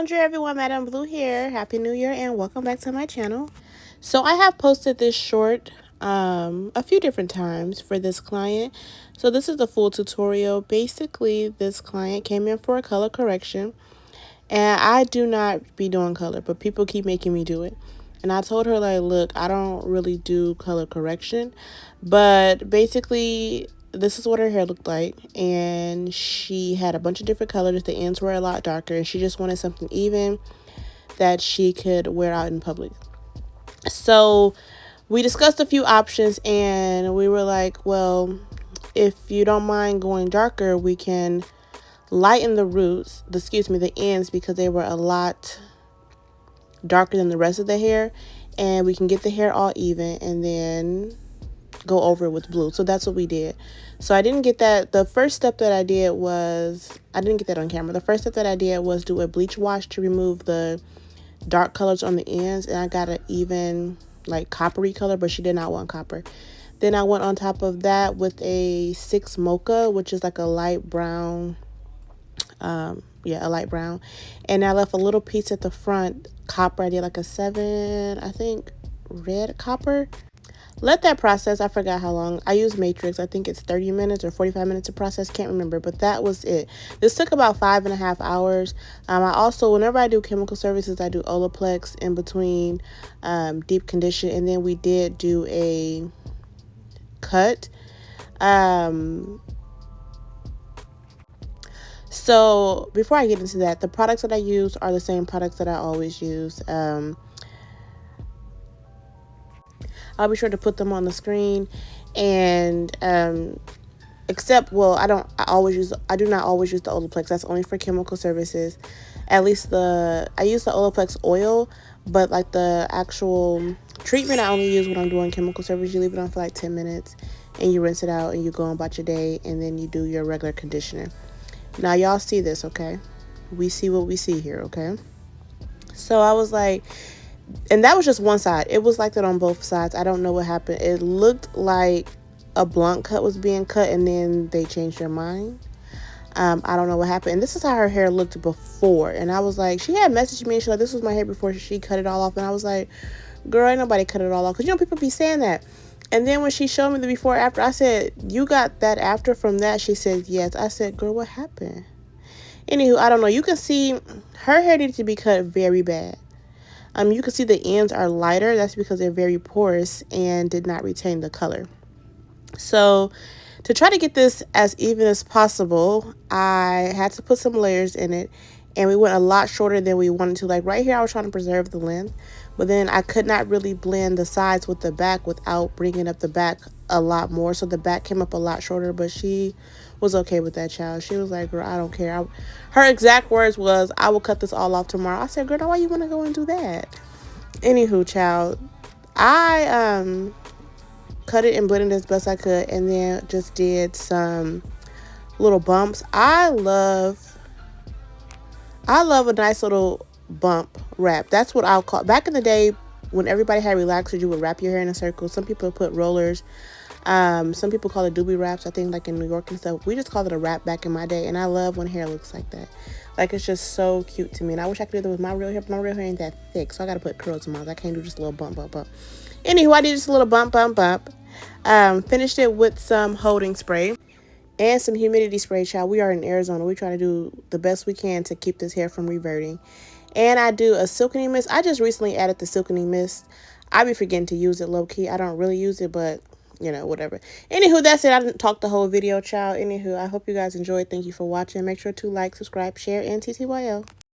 Bonjour everyone, Madam Blue here. Happy New Year and welcome back to my channel. So I have posted this short a few different times for this client. So this is the full tutorial. Basically, this client came in for a color correction and I do not be doing color, but people keep making me do it. And I told her, like, look, I don't really do color correction, but basically this is what her hair looked like, and she had a bunch of different colors. The ends were a lot darker, and she just wanted something even that she could wear out in public. So we discussed a few options, and we were like, well, if you don't mind going darker, we can lighten the roots, the ends, because they were a lot darker than the rest of the hair, and we can get the hair all even and then go over it with blue. So that's what we did. So I didn't get that. The first step that I did was, I didn't get that on camera. The first step that I did was do a bleach wash to remove the dark colors on the ends, and I got an even like coppery color, but she did not want copper. Then I went on top of that with a 6 mocha, which is like a light brown, a light brown, and I left a little piece at the front copper. I did like a 7, I think, red copper. Let that process. I forgot how long. I use Matrix. I think it's 30 minutes or 45 minutes to process. Can't remember, but that was it. This took about 5.5 hours. I also, whenever I do chemical services, I do Olaplex in between deep condition, and then we did do a cut. So before I get into that, the products that I use are the same products that I always use. I'll be sure to put them on the screen, and except, well, I do not always use the Olaplex. That's only for chemical services. At least I use the Olaplex oil, but like the actual treatment I only use when I'm doing chemical service. You leave it on for like 10 minutes and you rinse it out and you go about your day, and then you do your regular conditioner. Now y'all see this, okay? We see what we see here, okay? So I was like, and that was just one side. It was like that on both sides. I don't know what happened. It looked like a blunt cut was being cut, and then they changed their mind. I don't know what happened. And this is how her hair looked before. And I was like, she had messaged me and she's like, this was my hair before she cut it all off. And I was like, girl, ain't nobody cut it all off. Because, you know, people be saying that. And then when she showed me the before after, I said, you got that after from that? She said, yes. I said, girl, what happened? Anywho, I don't know. You can see her hair needed to be cut very bad. You can see the ends are lighter. That's because they're very porous and did not retain the color. So to try to get this as even as possible, I had to put some layers in it, and we went a lot shorter than we wanted to. Like right here, I was trying to preserve the length, but then I could not really blend the sides with the back without bringing up the back a lot more. So the back came up a lot shorter, but she was okay with that, child. She was like, girl, I don't care. Her exact words was, I will cut this all off tomorrow. I said, girl, why you want to go and do that? Anywho, child, I cut it and blended as best I could, and then just did some little bumps. I love a nice little bump wrap. That's what I'll call. Back in the day, when everybody had relaxers, you would wrap your hair in a circle. Some people put rollers. Some people call it doobie wraps. I think like in New York and stuff. We just called it a wrap back in my day, and I love when hair looks like that. Like, it's just so cute to me. And I wish I could do that with my real hair, but my real hair ain't that thick, so I gotta put curls in mine. I can't do just a little bump. Anywho, I did just a little bump. Finished it with some holding spray and some humidity spray, child. We are in Arizona. We try to do the best we can to keep this hair from reverting. And I do a silkening mist. I just recently added the silkening mist. I be forgetting to use it low-key. I don't really use it, but, you know, whatever. Anywho, that's it. I didn't talk the whole video, child. Anywho, I hope you guys enjoyed. Thank you for watching. Make sure to like, subscribe, share, and TTYL.